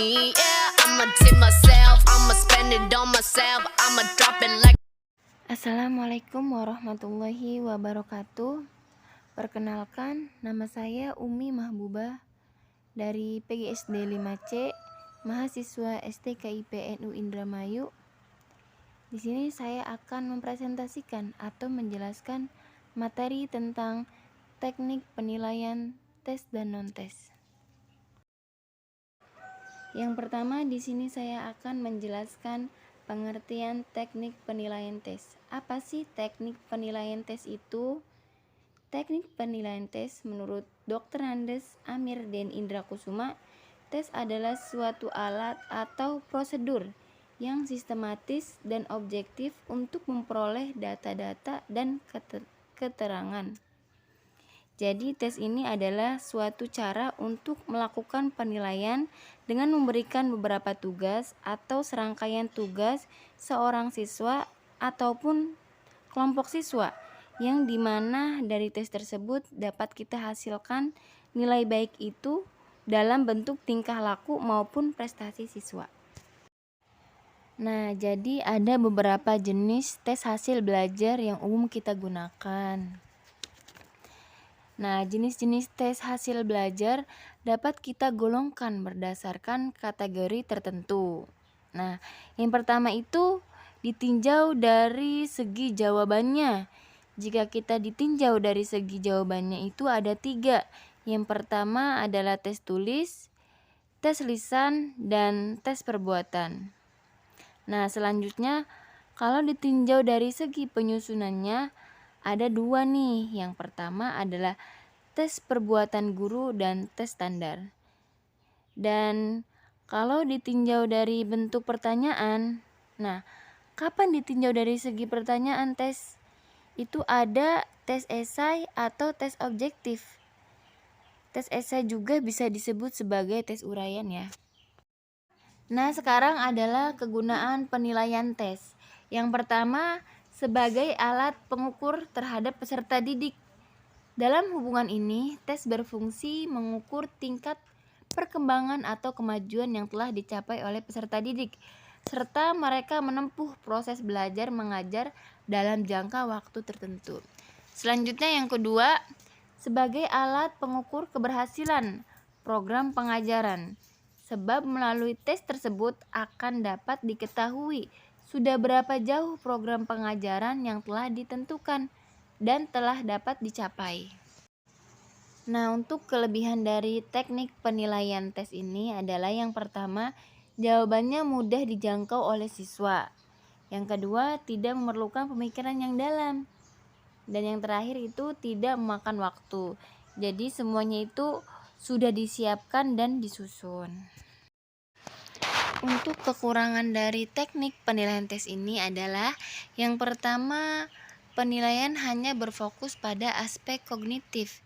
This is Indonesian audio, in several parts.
me, yeah. I'ma tip myself, I'ma spend it on myself, I'ma drop it like. Assalamualaikum warahmatullahi wabarakatuh. Perkenalkan, nama saya Umi Mahbubah dari PGSD 5C, mahasiswa STKIP NU Indramayu. Di sini saya akan mempresentasikan atau menjelaskan materi tentang teknik penilaian tes dan non-tes. Yang pertama, di sini saya akan menjelaskan pengertian teknik penilaian tes. Apa sih teknik penilaian tes itu? Teknik penilaian tes menurut Dr. Andes Amir Den Indra Kusuma, tes adalah suatu alat atau prosedur yang sistematis dan objektif untuk memperoleh data-data dan keterangan. Jadi tes ini adalah suatu cara untuk melakukan penilaian dengan memberikan beberapa tugas atau serangkaian tugas seorang siswa ataupun kelompok siswa, yang dimana dari tes tersebut dapat kita hasilkan nilai baik itu dalam bentuk tingkah laku maupun prestasi siswa. Nah, jadi ada beberapa jenis tes hasil belajar yang umum kita gunakan. Nah, jenis-jenis tes hasil belajar dapat kita golongkan berdasarkan kategori tertentu. Nah, yang pertama itu ditinjau dari segi jawabannya. Jika kita ditinjau dari segi jawabannya itu ada 3. Yang pertama adalah tes tulis, tes lisan, dan tes perbuatan. Nah, selanjutnya kalau ditinjau dari segi penyusunannya ada 2 nih. Yang pertama adalah tes perbuatan guru dan tes standar. Dan kalau ditinjau dari bentuk pertanyaan, nah, kapan ditinjau dari segi pertanyaan tes? Itu ada tes esai atau tes objektif. Tes esai juga bisa disebut sebagai tes uraian ya. Nah, sekarang adalah kegunaan penilaian tes. Yang pertama, sebagai alat pengukur terhadap peserta didik. Dalam hubungan ini, tes berfungsi mengukur tingkat perkembangan atau kemajuan yang telah dicapai oleh peserta didik, serta mereka menempuh proses belajar mengajar dalam jangka waktu tertentu. Selanjutnya yang kedua, sebagai alat pengukur keberhasilan program pengajaran. Sebab melalui tes tersebut akan dapat diketahui sudah berapa jauh program pengajaran yang telah ditentukan dan telah dapat dicapai. Nah, untuk kelebihan dari teknik penilaian tes ini adalah yang pertama, jawabannya mudah dijangkau oleh siswa. Yang kedua, tidak memerlukan pemikiran yang dalam. Dan yang terakhir itu tidak memakan waktu. Jadi semuanya itu sudah disiapkan dan disusun. Untuk kekurangan dari teknik penilaian tes ini adalah yang pertama, penilaian hanya berfokus pada aspek kognitif.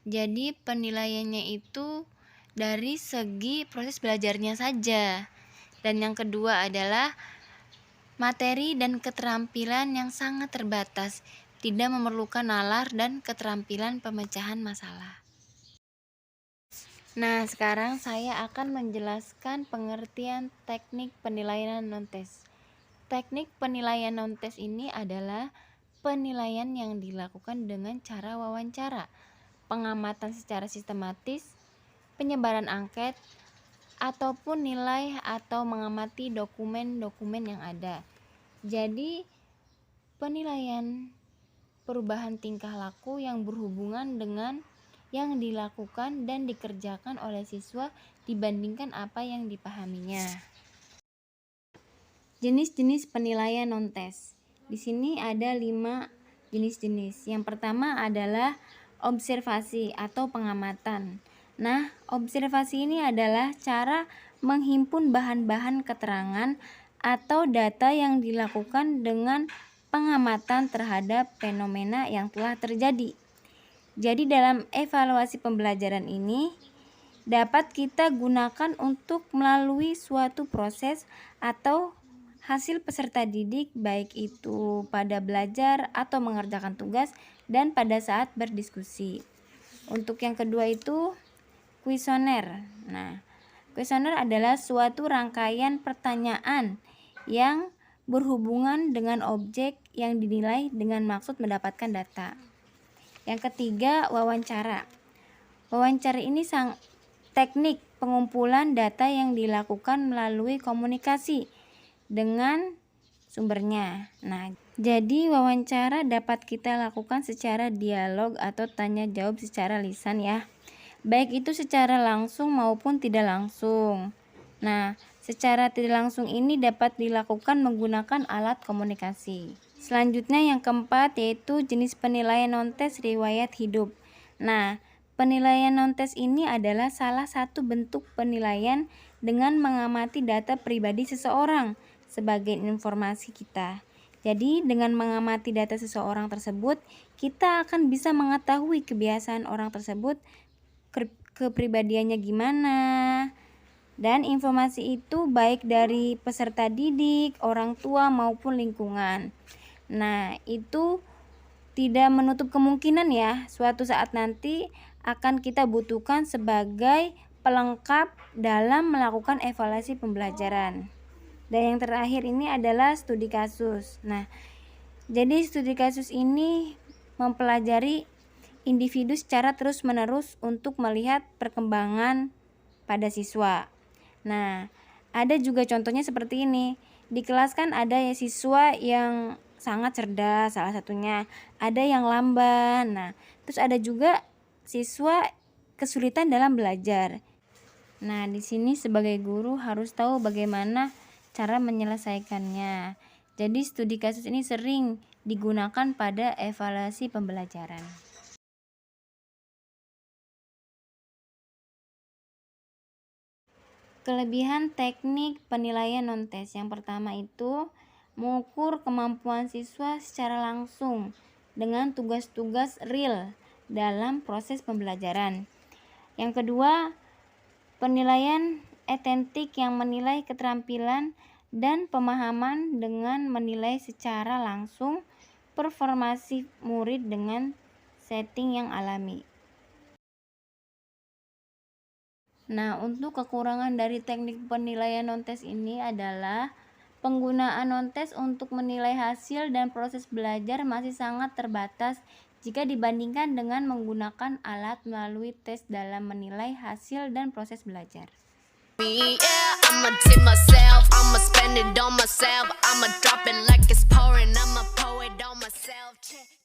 Jadi penilaiannya itu dari segi proses belajarnya saja. Dan yang kedua adalah materi dan keterampilan yang sangat terbatas, tidak memerlukan nalar dan keterampilan pemecahan masalah. Nah, sekarang saya akan menjelaskan pengertian teknik penilaian non-tes. Teknik penilaian non-tes ini adalah penilaian yang dilakukan dengan cara wawancara, pengamatan secara sistematis, penyebaran angket, ataupun nilai atau mengamati dokumen-dokumen yang ada. Jadi, penilaian perubahan tingkah laku yang berhubungan dengan yang dilakukan dan dikerjakan oleh siswa dibandingkan apa yang dipahaminya. Jenis-jenis penilaian non-tes. Di sini ada 5 jenis-jenis. Yang pertama adalah observasi atau pengamatan. Nah, observasi ini adalah cara menghimpun bahan-bahan keterangan atau data yang dilakukan dengan pengamatan terhadap fenomena yang telah terjadi. Jadi dalam evaluasi pembelajaran ini dapat kita gunakan untuk melalui suatu proses atau hasil peserta didik, baik itu pada belajar atau mengerjakan tugas dan pada saat berdiskusi. Untuk yang kedua itu kuesioner. Nah, Kuesioner adalah suatu rangkaian pertanyaan yang berhubungan dengan objek yang dinilai dengan maksud mendapatkan data. Yang ketiga, wawancara. Wawancara ini teknik pengumpulan data yang dilakukan melalui komunikasi dengan sumbernya. Nah, jadi wawancara dapat kita lakukan secara dialog atau tanya jawab secara lisan ya. Baik itu secara langsung maupun tidak langsung. Nah, secara tidak langsung ini dapat dilakukan menggunakan alat komunikasi. Selanjutnya yang keempat yaitu jenis penilaian non-tes riwayat hidup. Nah, penilaian non-tes ini adalah salah satu bentuk penilaian dengan mengamati data pribadi seseorang sebagai informasi kita. Jadi, dengan mengamati data seseorang tersebut, kita akan bisa mengetahui kebiasaan orang tersebut, kepribadiannya gimana, dan informasi itu baik dari peserta didik, orang tua maupun lingkungan. Nah, itu tidak menutup kemungkinan ya, suatu saat nanti akan kita butuhkan sebagai pelengkap dalam melakukan evaluasi pembelajaran. Dan yang terakhir ini adalah studi kasus. Nah, jadi studi kasus ini mempelajari individu secara terus-menerus untuk melihat perkembangan pada siswa. Nah, ada juga contohnya seperti ini. Di kelas kan ada ya siswa yang sangat cerdas, salah satunya. Ada yang lamban. Nah, terus ada juga siswa kesulitan dalam belajar. Nah, di sini sebagai guru harus tahu bagaimana cara menyelesaikannya. Jadi studi kasus ini sering digunakan pada evaluasi pembelajaran. Kelebihan teknik penilaian non-tes. Yang pertama itu mengukur kemampuan siswa secara langsung dengan tugas-tugas real dalam proses pembelajaran. Yang kedua, penilaian etentik yang menilai keterampilan dan pemahaman dengan menilai secara langsung performasi murid dengan setting yang alami. Nah, untuk kekurangan dari teknik penilaian non-tes ini adalah penggunaan non-tes untuk menilai hasil dan proses belajar masih sangat terbatas jika dibandingkan dengan menggunakan alat melalui tes dalam menilai hasil dan proses belajar. Yeah, I'ma tip myself, I'ma spend it on myself, I'ma drop it like it's pouring, I'ma pour it on myself.